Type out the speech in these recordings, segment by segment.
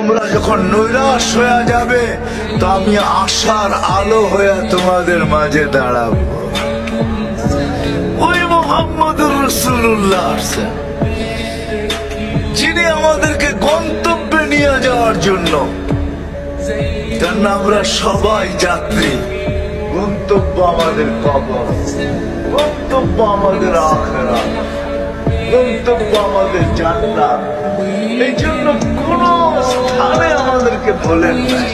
তোমরা যখন নৈরাশ হয়ে যাবে তো আমি আশার আলো হয়ে তোমাদের মাঝে দাঁড়াবো। ওই মুহাম্মদুর রাসূলুল্লাহ আছেন, যিনি আমাদেরকে গন্তব্যে নিয়ে যাওয়ার জন্য। কেন আমরা সবাই যাত্রী, গন্তব্য আমাদের কবর, গন্তব্য আমাদের আখিরাত, গন্তব্য আমাদের জান্নাত। এই জন্য কোন স্থানে আমাদেরকে ভোলেন নাই,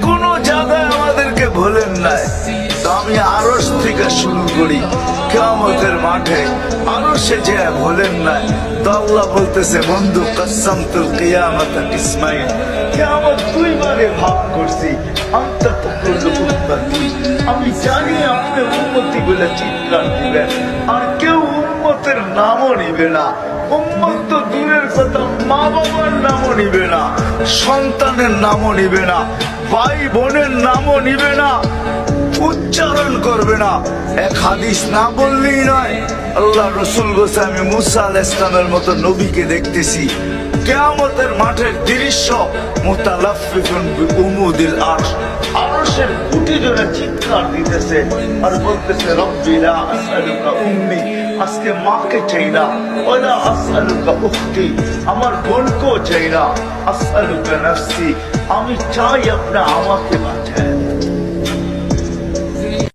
কোন জায়গায় আমাদেরকে ভোলেন নাই। তো আমি আরশ থেকে শুরু করি, কিয়ামতের মাঠে আরশে যে ভোলেন নাই। তো আল্লাহ বলতেছে, বন্ধু কসমতুল কিয়ামত ইসমাইল, কিয়ামত দুই ভাগে ভাগ করছি। আমি জানি আপনি উম্মতি বলে চিৎকার দিবেন, আর কেউ উম্মতের নামও নিবে না। উম্মত তো দূরের কথা, মা বাবার নামও নিবে না, সন্তানের নামও নিবে না, ভাই বোনের নামও নিবে না, উচ্চারণ করবে না। এক হাদিস না বললেই নয়, আল্লাহ রসুল বলছে, আমি মুসা আলাইহিস সালামের মতো নবীকে দেখতেছি কিয়ামতের মাঠের দৃশ্য, মুতালাফফিফুন বিউমুদিল আরশ, আরশের খুঁটি ধরে চিৎকার দিতেছে আর বলতেছে, রব্বি লা আসআলুকা উম্মি, আজকে মাকে চাই না, ওয়ালা আসআলুকা উখতি, আমার বোনকেও চাই না, আসআলুকা নাফসি, আমি চাই আপনি আমাকে বাঁচান।